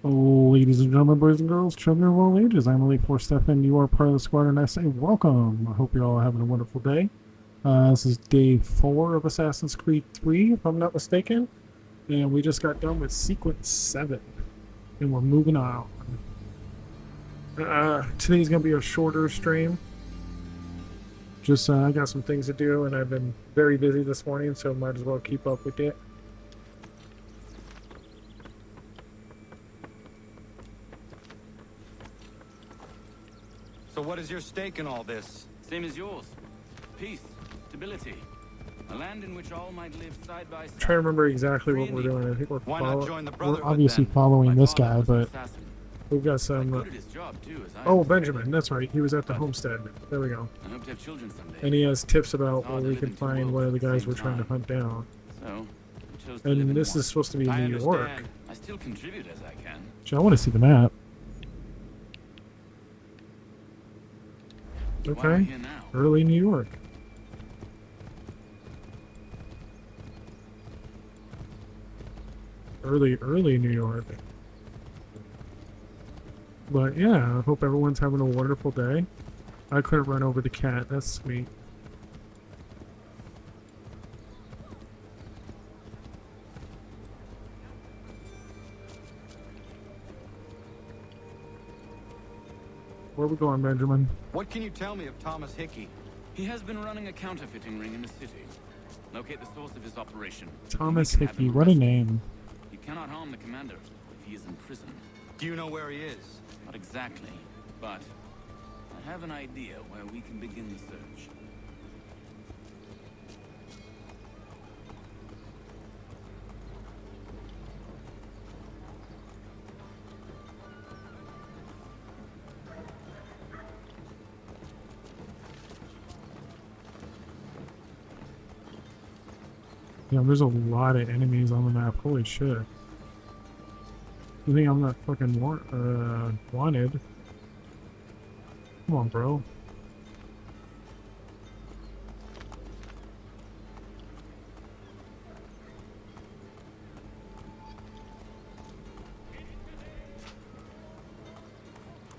Ladies and gentlemen, boys and girls, children of all ages, I'm Elite Four Stefan. You are part of the squad, and I say welcome. I hope you're all having a wonderful day. This is day 4 of Assassin's Creed 3, if I'm not mistaken. And we just got done with Sequence 7. And we're moving on. Today's going to be a shorter stream. Just, I got some things to do, and I've been very busy this morning, so might as well keep up with it. So what is your stake in all this? Same as yours. Peace, stability, a land in which all might live side by side. I'm trying to remember exactly what we're doing. I think Why not join the we're Brotherhood obviously then? following My this father guy, was an but assassin. we've got Quite some. good at his job too, as I Oh, understand. Benjamin, that's right. He was at the homestead. There we go. I hope to have children someday. And he has tips about Oh, where they we live can in two find worlds one of the at the guys same we're trying to time. hunt down. So, I chose to live And in this one. is supposed to be I New York. understand. I still contribute as I can. Gee, I want to see the map. Why are we Okay. here now? Early New York. Early New York. But yeah, I hope everyone's having a wonderful day. I couldn't run over the cat. That's sweet. Where are we going, Benjamin? What can you tell me of Thomas Hickey? He has been running a counterfeiting ring in the city. Locate the source of his operation. Thomas and we can have Hickey. him What a arrested. name. You cannot harm the commander if he is in prison. Do you know where he is? Not exactly, but I have an idea where we can begin the search. Yeah, there's a lot of enemies on the map. Holy shit. You think I'm not fucking wanted? Come on, bro.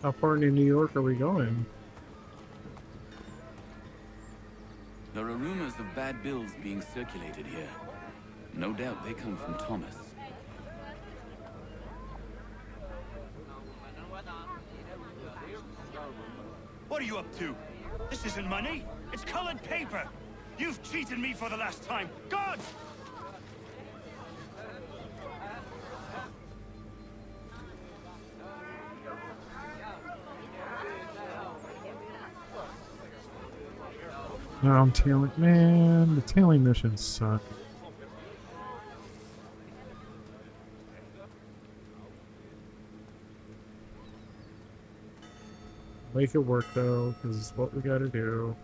How far into New York are we going? There are rumors of bad bills being circulated here. No doubt they come from Thomas. What are you up to? This isn't money. It's colored paper. You've cheated me for the last time. Gods! No, I'm tailing. Man, the tailing missions suck. Make it work though, because it's what we gotta do.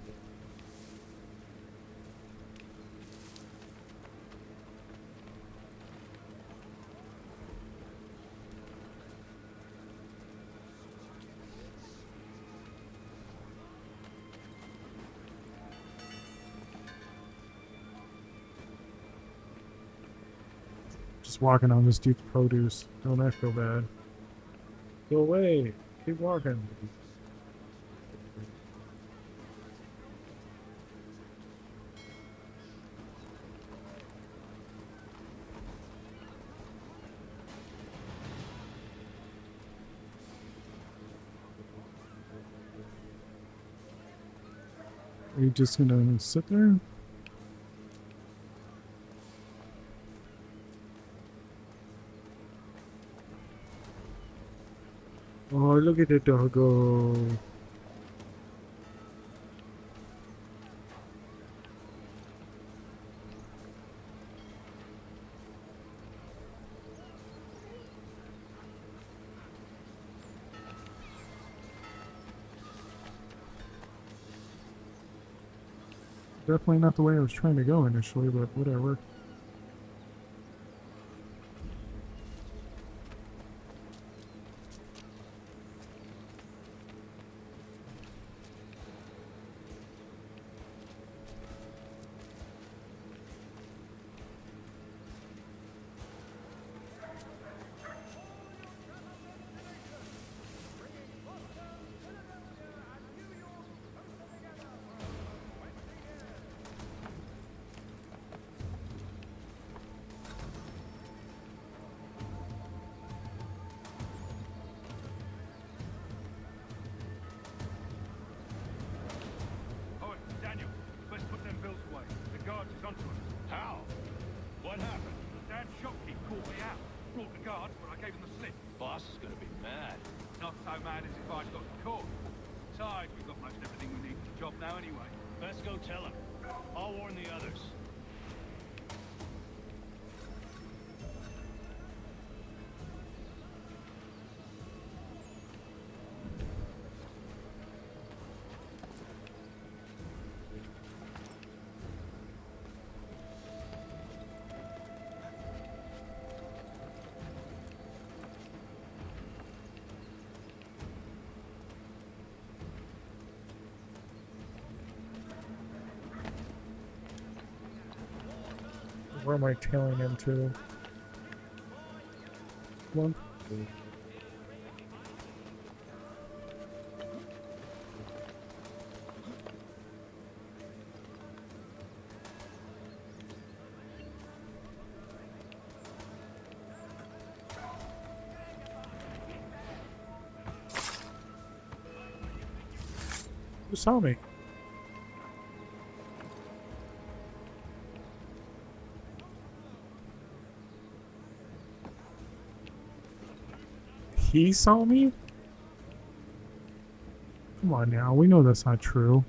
Just walking on this dude's produce. Don't I feel bad? Go away. Keep walking. Are you just gonna sit there? Oh, look at the doggo. Definitely not the way I was trying to go initially, but whatever. man shopkeep called me out. Brought the guards, but I gave him the slip. Boss is gonna be mad. Not so mad as if I'd got caught. Besides, we've got most everything we need for the job now anyway. Best go tell him. I'll warn the others. Where am I tailing him to? One. Who saw me? He saw me? Come on now, we know that's not true.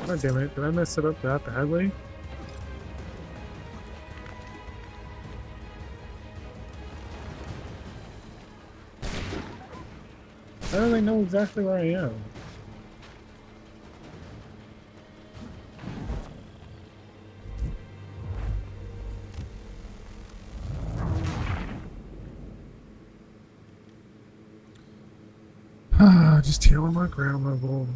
God damn it, did I mess it up that badly? How do they know exactly where I am? Just tailing my ground level.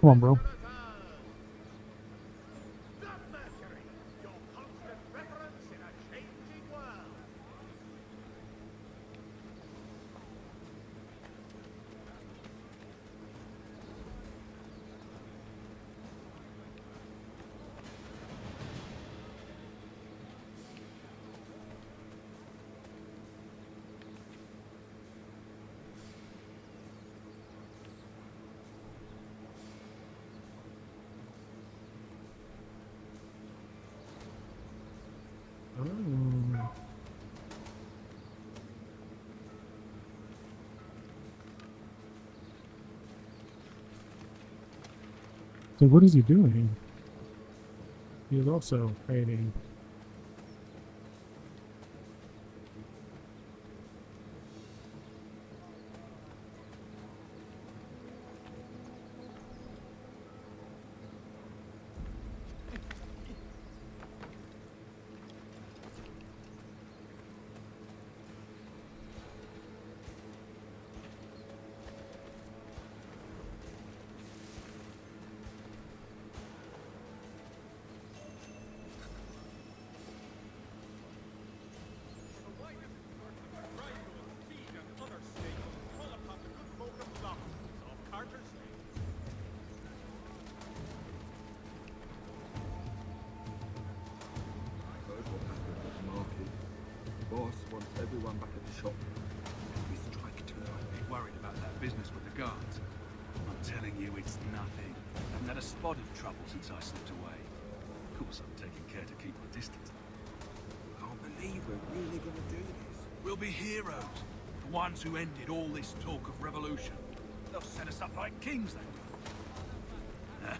Come on, bro. So what is he doing? He is also hiding. Boss wants everyone back at the shop. We strike tonight. Be worried about that business with the guards. I'm telling you, it's nothing. I haven't had a spot of trouble since I slipped away. Of course, I'm taking care to keep my distance. Can't believe we're really gonna do this. We'll be heroes. The ones who ended all this talk of revolution. They'll set us up like kings, they will.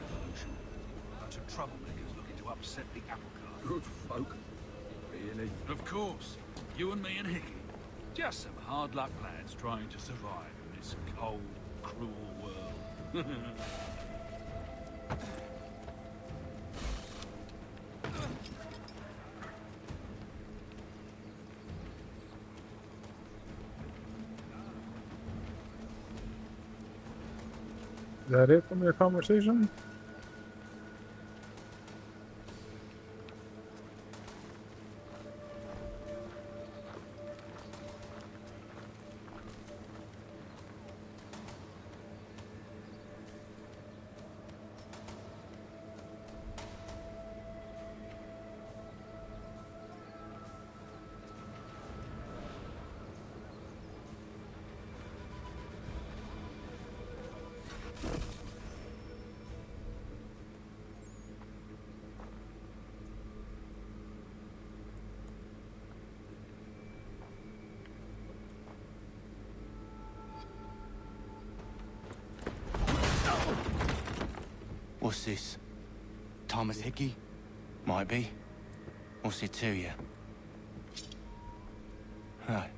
Revolution. A bunch of troublemakers looking to upset the apple cart. Good folk. Really? Of course. You and me and Hickey. Just some hard luck lads trying to survive in this cold, cruel world. Is that it from your conversation? What's this? Thomas Hickey? Might be. What's it to you? Right.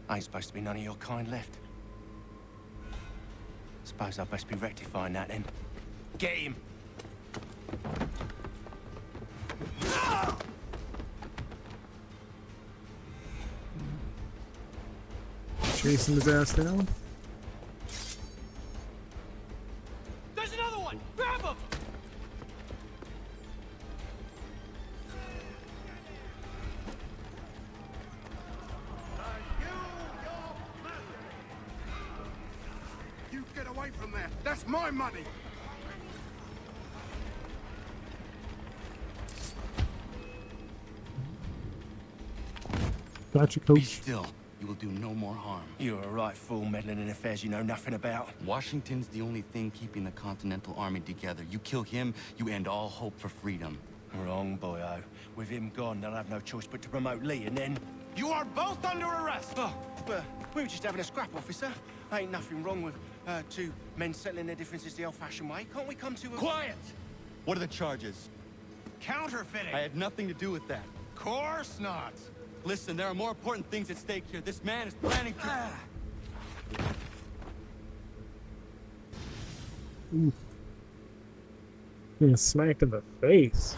Ain't supposed to be none of your kind left. Suppose I'd best be rectifying that then. Get him! Chasing his ass down. There's another one! Grab him! You get away from there. That's my money. Gotcha, Be coach. still. You will do no more harm. You're a right fool meddling in affairs you know nothing about. Washington's the only thing keeping the Continental Army together. You kill him, you end all hope for freedom. Wrong, boyo. With him gone, they'll have no choice but to promote Lee, and then... You are both under arrest! Oh, well, we were just having a scrap, officer. Ain't nothing wrong with two men settling their differences the old-fashioned way. Can't we come to a... Quiet! What are the charges? Counterfeiting! I had nothing to do with that. Course not! Listen, there are more important things at stake here. This man is planning to... Oof. Getting smacked in the face.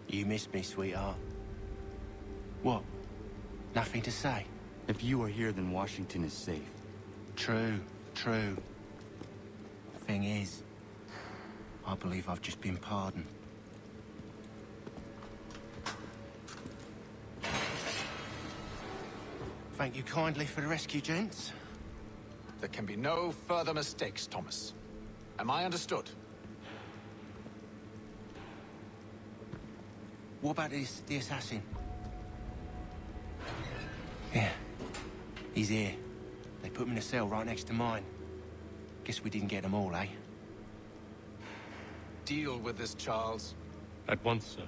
You missed me, sweetheart. What? Nothing to say? If you are here, then Washington is safe. True, true. Thing is, I believe I've just been pardoned. Thank you kindly for the rescue, gents. There can be no further mistakes, Thomas. Am I understood? What about the assassin? Yeah, he's here. They put him in a cell right next to mine. Guess we didn't get them all, eh? Deal with this, Charles. At once, sir.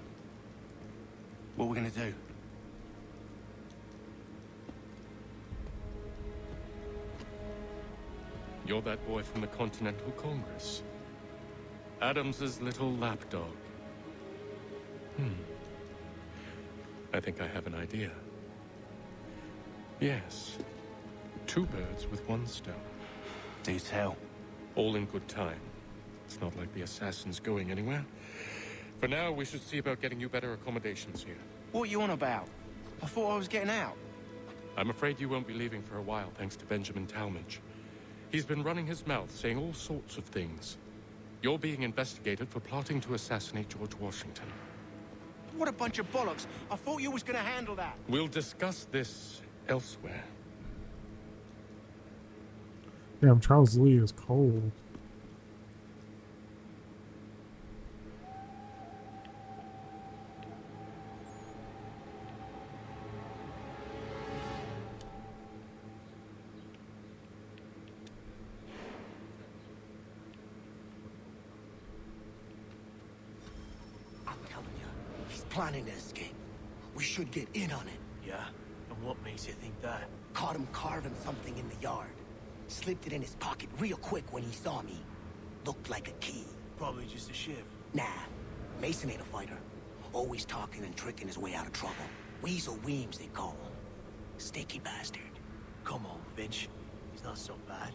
What are we gonna do? You're that boy from the Continental Congress. Adams's little lapdog. I think I have an idea. Yes. Two birds with one stone. Do tell. All in good time. It's not like the assassin's going anywhere. For now, we should see about getting you better accommodations here. What are you on about? I thought I was getting out. I'm afraid you won't be leaving for a while, thanks to Benjamin Talmadge. He's been running his mouth, saying all sorts of things. You're being investigated for plotting to assassinate George Washington. What a bunch of bollocks. I thought you was gonna handle that. We'll discuss this elsewhere. Damn, Charles Lee is cold. I'm telling you, he's planning to escape. We should get in on it. Yeah? And what makes you think that? Caught him carving something in the yard. Slipped it in his pocket real quick when he saw me. Looked like a key. Probably just a shiv. Nah, Mason ain't a fighter. Always talking and tricking his way out of trouble. Weasel Weems, they call him. Sticky bastard. Come on, Finch. He's not so bad.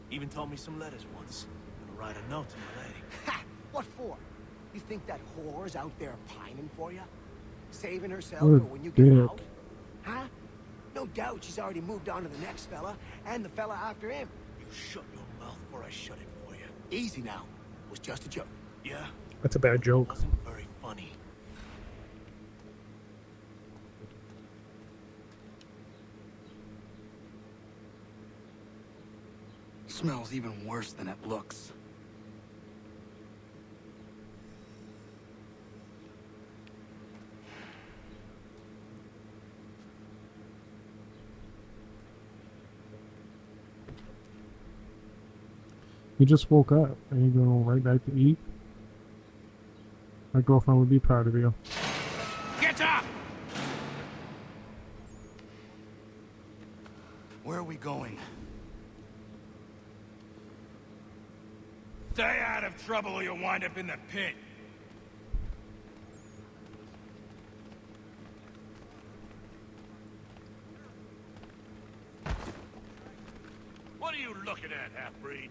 Even taught me some letters once. Gonna write a note to my lady. Ha! What for? You think that whore's out there pining for you? Saving herself Oh, for when you get dick. out? Huh? No doubt she's already moved on to the next fella, and the fella after him. You shut your mouth before I shut it for you. Easy now. Was just a joke. Yeah? That's a bad joke. Wasn't very funny. Smells even worse than it looks. You just woke up and you go right back to eat. My girlfriend would be proud of you. Get up! Where are we going? Stay out of trouble or you'll wind up in the pit. What are you looking at, half-breed?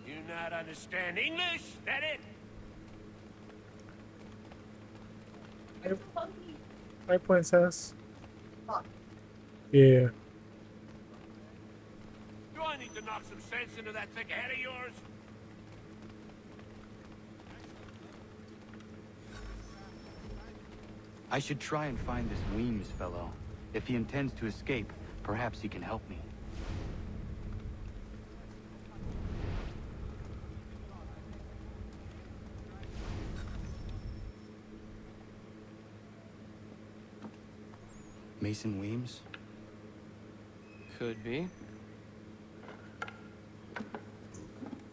You not understand English? That it? Hi, princess. Yeah. Do I need to knock some sense into that thick head of yours? I should try and find this Weems fellow. If he intends to escape, perhaps he can help me. Mason Weems? Could be.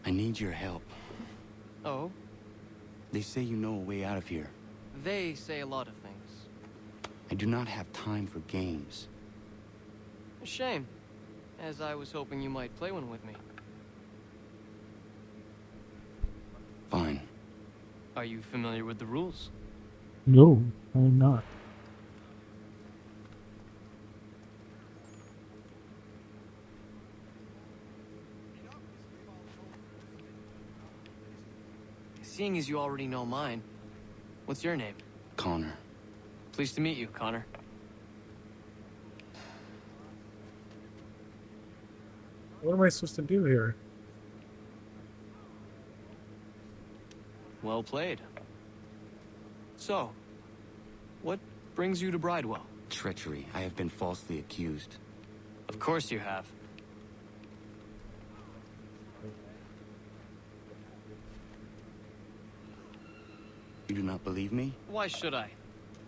I need your help. Oh? They say you know a way out of here. They say a lot of things. I do not have time for games. A shame, as I was hoping you might play one with me. Fine. Are you familiar with the rules? No, I'm not. Seeing as you already know mine, what's your name? Connor. Pleased to meet you, Connor. What am I supposed to do here? Well played. So, what brings you to Bridewell? Treachery. I have been falsely accused. Of course you have. You do not believe me? Why should I?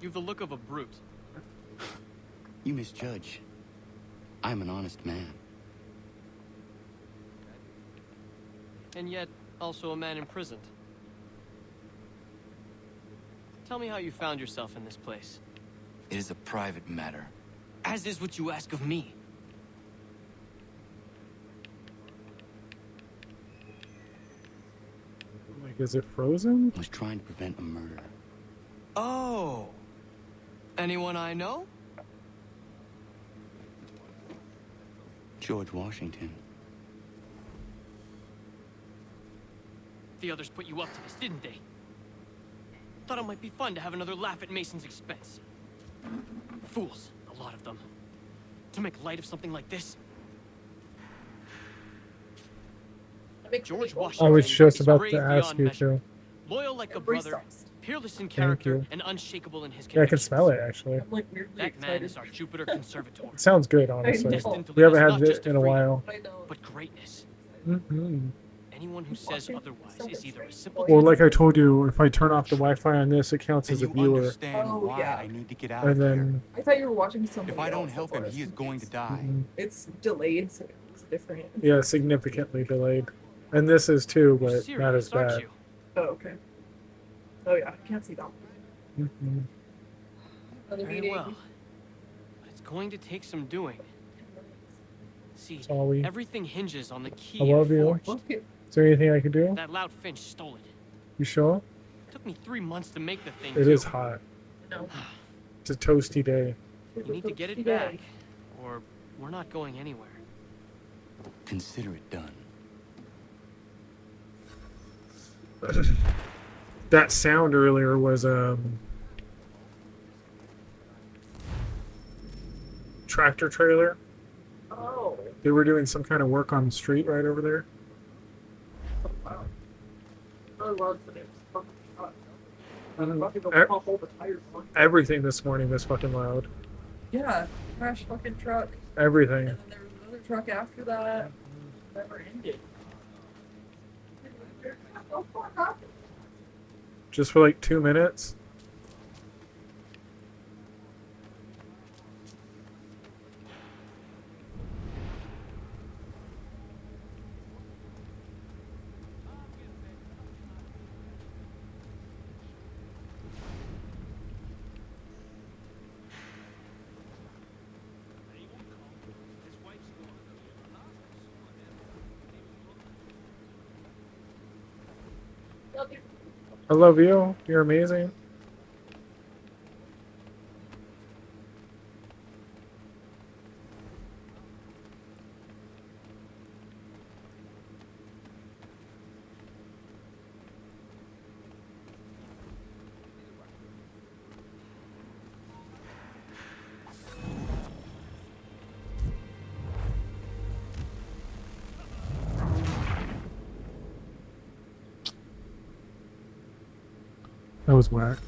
You've the look of a brute. You misjudge. I'm an honest man. And yet, also a man imprisoned. Tell me how you found yourself in this place. It is a private matter. As is what you ask of me. Like, is it frozen? I was trying to prevent a murder. Oh. Anyone I know? George Washington. The others put you up to this, didn't they? Thought it might be fun to have another laugh at Mason's expense. Fools, a lot of them. To make light of something like this. George Washington I was just is about brave to ask beyond you measure, to. loyal like a brother, peerless in Thank character, you. and unshakable in his Yeah, I can convictions. smell it actually. That man is our Jupiter Conservator. It sounds good, honestly. Destined to We lead haven't us had not it just to in a freedom, while. but greatness. Mm-hmm. Anyone who says otherwise is either a simple Or like I told you, if I turn off the Wi-Fi on this, it counts as a You viewer. understand Oh, why yeah. I need to get out And of here. then I thought you were watching something If I don't else, help that's him, why I he is was going to die. mhm. It's delayed, so it's different. Yeah, significantly delayed. And this is too, You're but not serious, as aren't bad. you? Oh, okay. Oh yeah, I can't see that. Mm-hmm. Another Very meeting. well. But it's going to take some doing. See, Sorry. everything hinges on the key I love you. forged. Is there anything I can do? That loud Finch stole it. You sure? Took me 3 months to make the thing, It too. is hot. No. It's a toasty day. You need to get it back, or we're not going anywhere. Consider it done. That sound earlier was tractor trailer. Oh. They were doing some kind of work on the street right over there. Wow. I love the names. Fucking shot. Everything this morning was fucking loud. Yeah, crash fucking truck. Everything. And then there was another truck after that. Never ended. Just for like 2 minutes. I love you. You're amazing. That was whack.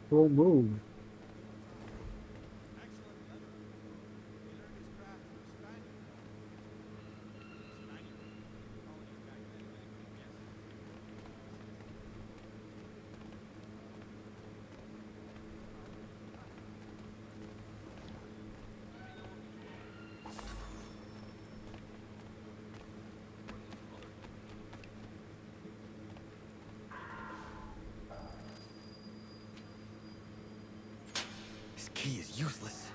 Don't move. This key is useless.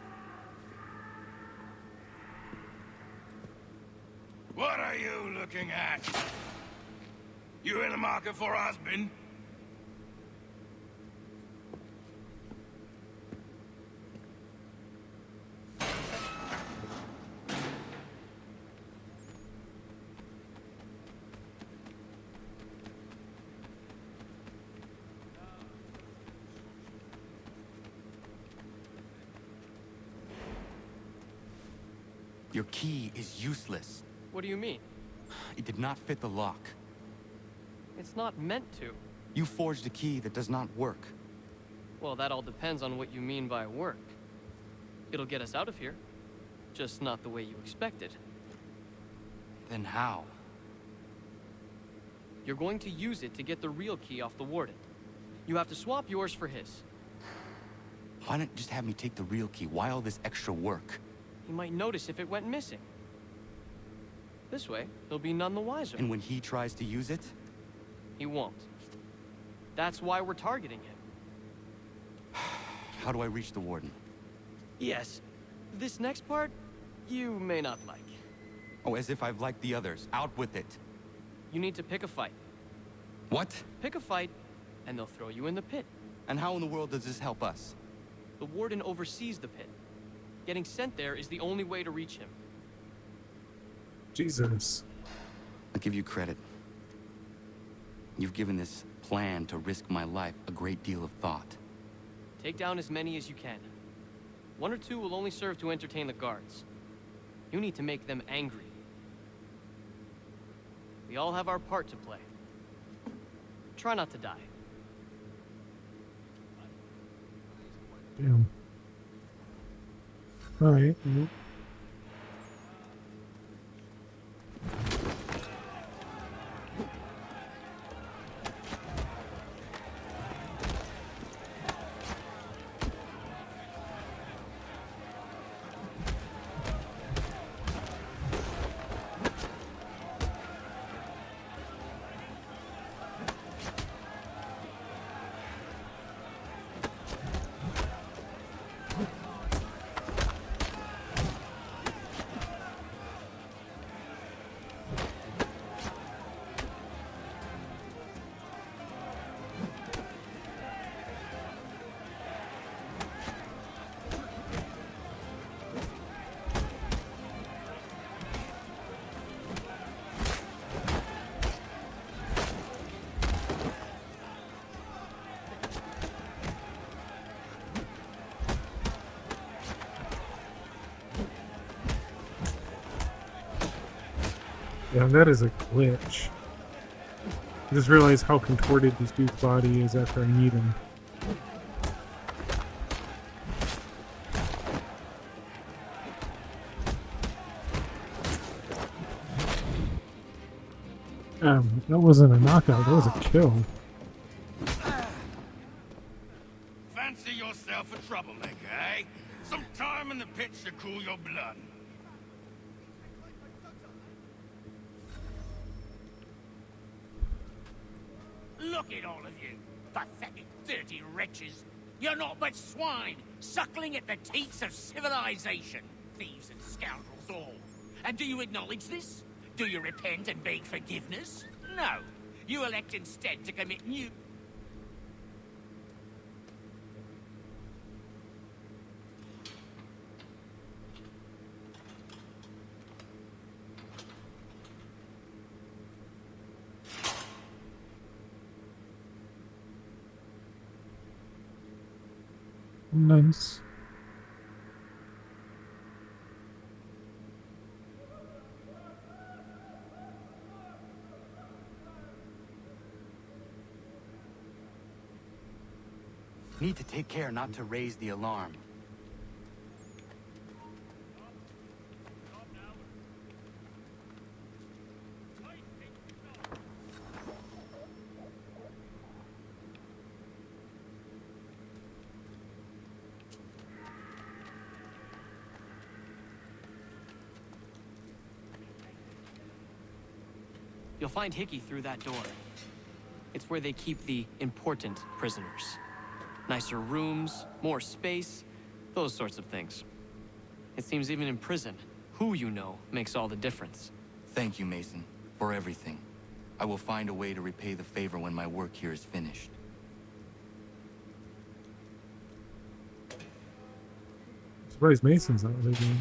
What are you looking at? You in the market for a husband? Your key is useless. What do you mean? It did not fit the lock. It's not meant to. You forged a key that does not work. Well, that all depends on what you mean by work. It'll get us out of here. Just not the way you expected. Then how? You're going to use it to get the real key off the warden. You have to swap yours for his. Why not just have me take the real key? Why all this extra work? He might notice if it went missing. This way, he'll be none the wiser. And when he tries to use it? He won't. That's why we're targeting him. How do I reach the warden? Yes. This next part, you may not like. Oh, as if I've liked the others. Out with it. You need to pick a fight. What? Pick a fight, and they'll throw you in the pit. And how in the world does this help us? The warden oversees the pit. Getting sent there is the only way to reach him. Jesus. I'll give you credit. You've given this plan to risk my life a great deal of thought. Take down as many as you can. 1 or 2 will only serve to entertain the guards. You need to make them angry. We all have our part to play. Try not to die. Damn. Alright. Well. Yeah, that is a glitch. I just realized how contorted this dude's body is after I need him. That wasn't a knockout, that was a kill. Fancy yourself a troublemaker, eh? Some time in the pits to cool your blood. Look at all of you, pathetic, dirty wretches. You're not but swine, suckling at the teats of civilization. Thieves and scoundrels all. And do you acknowledge this? Do you repent and beg forgiveness? No. You elect instead to commit new... Nice. Need to take care not to raise the alarm. You'll find Hickey through that door. It's where they keep the important prisoners. Nicer rooms, more space, those sorts of things. It seems even in prison, who you know makes all the difference. Thank you, Mason, for everything. I will find a way to repay the favor when my work here is finished. Surprised Mason's not really doing.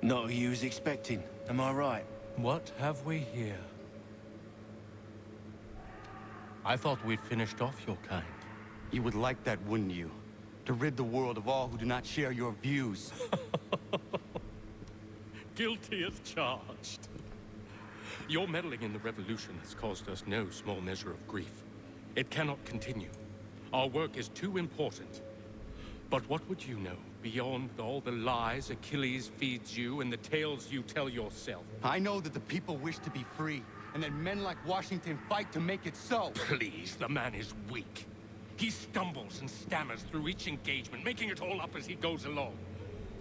Not who you was expecting, am I right? What have we here? I thought we'd finished off your kind. You would like that, wouldn't you? To rid the world of all who do not share your views. Guilty as charged. Your meddling in the revolution has caused us no small measure of grief. It cannot continue. Our work is too important. But what would you know beyond all the lies Achilles feeds you and the tales you tell yourself? I know that the people wish to be free, and that men like Washington fight to make it so. Please, the man is weak. He stumbles and stammers through each engagement, making it all up as he goes along.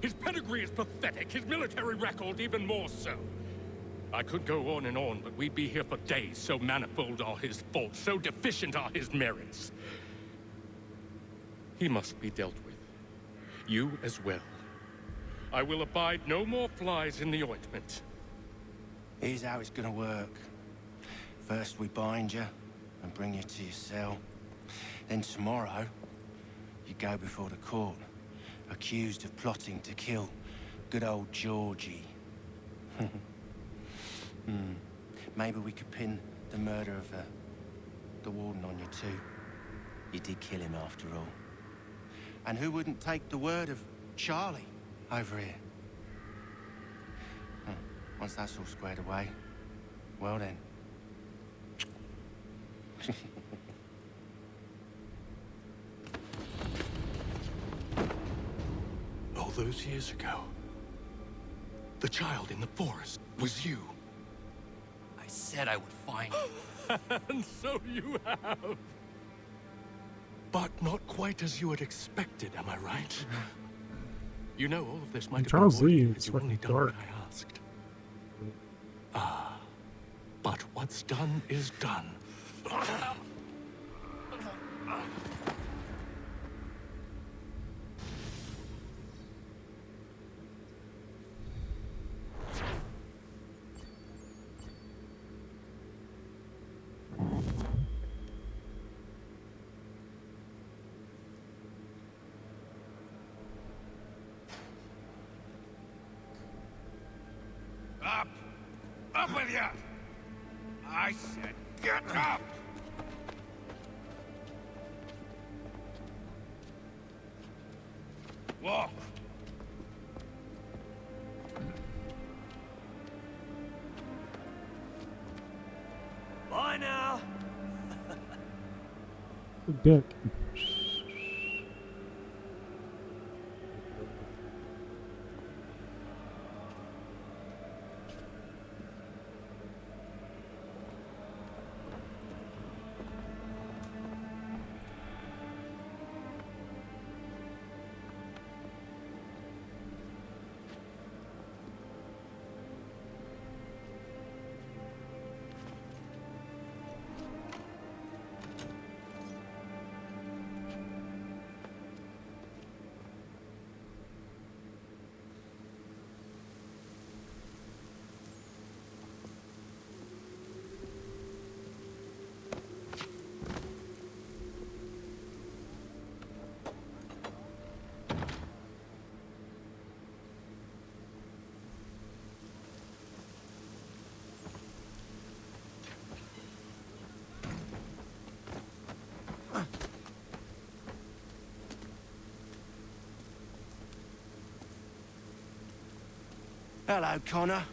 His pedigree is pathetic, his military record even more so. I could go on and on, but we'd be here for days, so manifold are his faults, so deficient are his merits. He must be dealt with. You as well. I will abide no more flies in the ointment. Here's how it's gonna work. First we bind you and bring you to your cell. Then tomorrow, you go before the court, accused of plotting to kill good old Georgie. Maybe we could pin the murder of the warden on you too. You did kill him after all. And who wouldn't take the word of Charlie over here? Once that's all squared away, well then. All those years ago, the child in the forest was you. I said I would find you. And so you have. But not quite as you had expected, am I right? You know, all of this might have been Charles Lee avoided is had you only fucking done what dark. I asked. But what's done is done. Up! Up with you! I said get up! Walk! Bye now. Dick. Hello, Connor.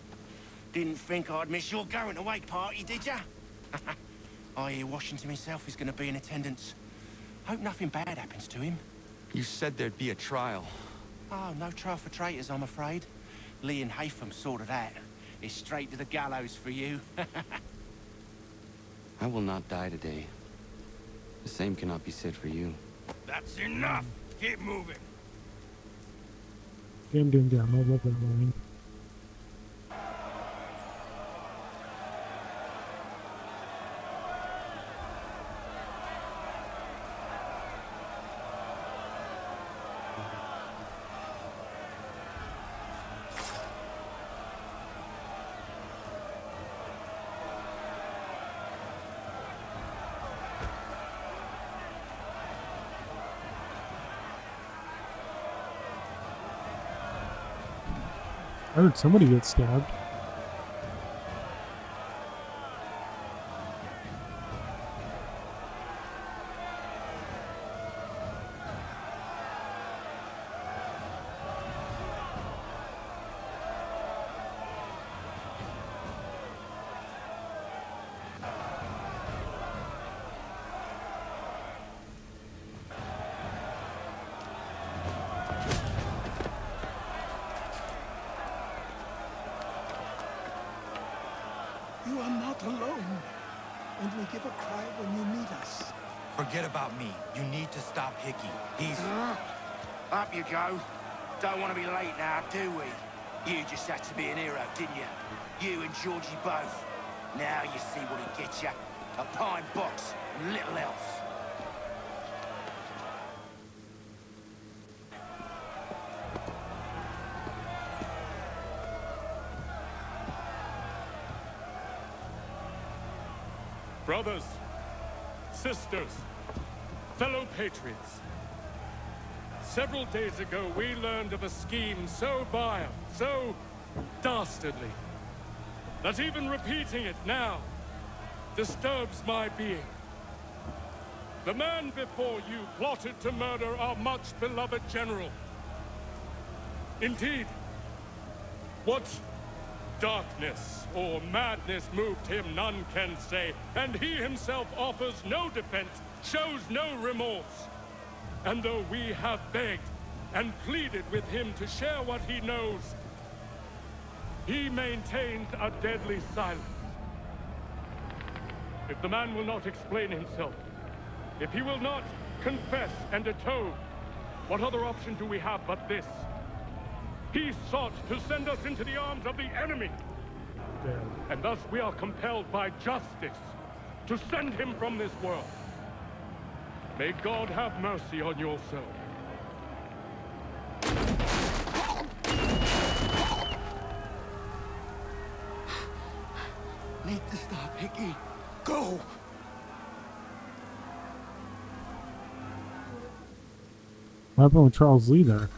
Didn't think I'd miss your going away party, did ya? I hear Washington himself is gonna be in attendance. Hope nothing bad happens to him. You said there'd be a trial. Oh, no trial for traitors, I'm afraid. Lee and Haytham sorted that. It's straight to the gallows for you. I will not die today. The same cannot be said for you. That's enough! Keep moving! Damn. I love that line. I heard somebody get stabbed. You are not alone. Only give a cry when you need us. Forget about me. You need to stop Hickey. He's... Up you go. Don't want to be late now, do we? You just had to be an hero, didn't you? You and Georgie both. Now you see what he gets you. A pine box and little else. Brothers, sisters, fellow patriots. Several days ago, we learned of a scheme so vile, so dastardly, that even repeating it now disturbs my being. The man before you plotted to murder our much-beloved general. Indeed, what darkness or madness moved him, none can say, and he himself offers no defense, shows no remorse. And though we have begged and pleaded with him to share what he knows, he maintains a deadly silence. If the man will not explain himself, if he will not confess and atone, what other option do we have but this? He sought to send us into the arms of the enemy. And thus we are compelled by justice to send him from this world. May God have mercy on your soul. Need to stop, Hickey. Go! What happened with Charles Lee there?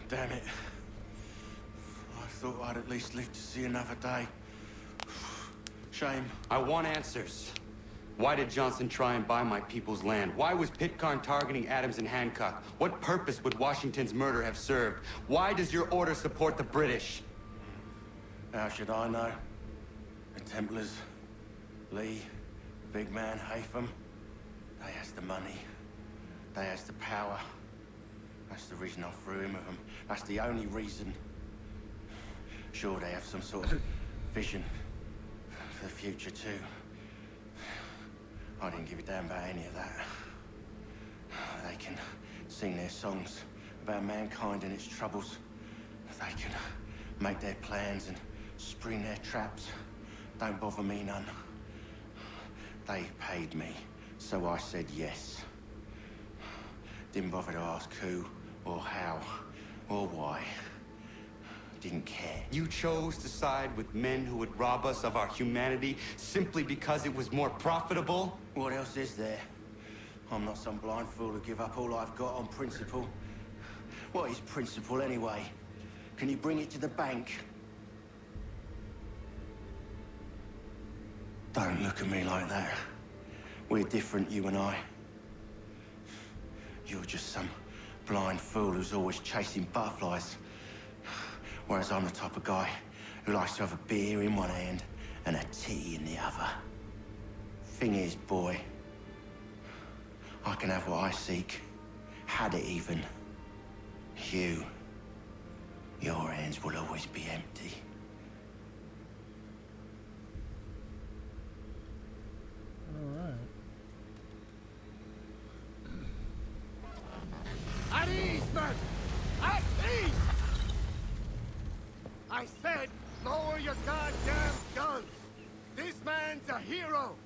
Damn it. I thought I'd at least live to see another day. Shame. I want answers. Why did Johnson try and buy my people's land? Why was Pitcairn targeting Adams and Hancock? What purpose would Washington's murder have served? Why does your order support the British? How should I know? The Templars, Lee, the big man, Haytham, they has the money. They has the power. That's the reason I threw him with them. That's the only reason. Sure, they have some sort of vision for the future, too. I didn't give a damn about any of that. They can sing their songs about mankind and its troubles. They can make their plans and spring their traps. Don't bother me none. They paid me, so I said yes. Didn't bother to ask who, or how, or why. Didn't care. You chose to side with men who would rob us of our humanity simply because it was more profitable? What else is there? I'm not some blind fool to give up all I've got on principle. What is principle anyway? Can you bring it to the bank? Don't look at me like that. We're different, you and I. You're just some blind fool who's always chasing butterflies. Whereas I'm the type of guy who likes to have a beer in one hand and a tea in the other. Thing is, boy, I can have what I seek. Had it even. Your hands will always be empty. At ease, men! At ease! I said, lower your goddamn guns! This man's a hero!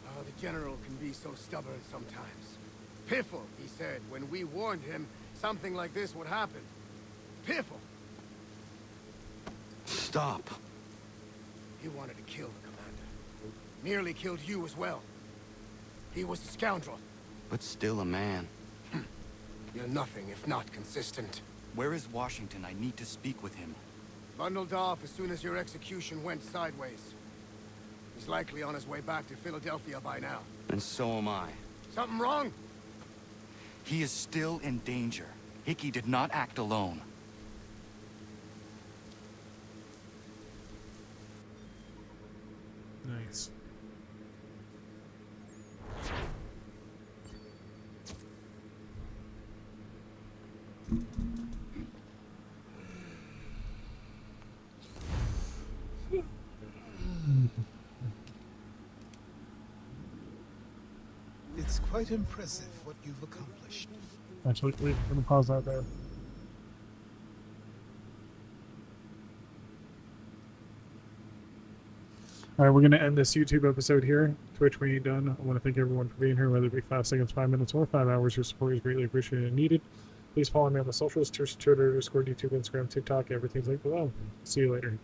Oh, the general can be so stubborn sometimes. Piffle, he said, when we warned him something like this would happen. Piffle! Stop. He wanted to kill the commander. Nearly killed you as well. He was a scoundrel. But still a man. You're nothing if not consistent. Where is Washington? I need to speak with him. Bundled off as soon as your execution went sideways. He's likely on his way back to Philadelphia by now. And so am I. Something wrong? He is still in danger. Hickey did not act alone. Nice. It's quite impressive what you've accomplished. Actually, wait, let me pause that there. Alright, we're going to end this YouTube episode here. Twitch, we ain't done. I want to thank everyone for being here, whether it be 5 seconds, 5 minutes, or 5 hours. Your support is greatly appreciated and needed. Please follow me on the socials, Twitter, Discord, YouTube, Instagram, TikTok. Everything's linked below. See you later.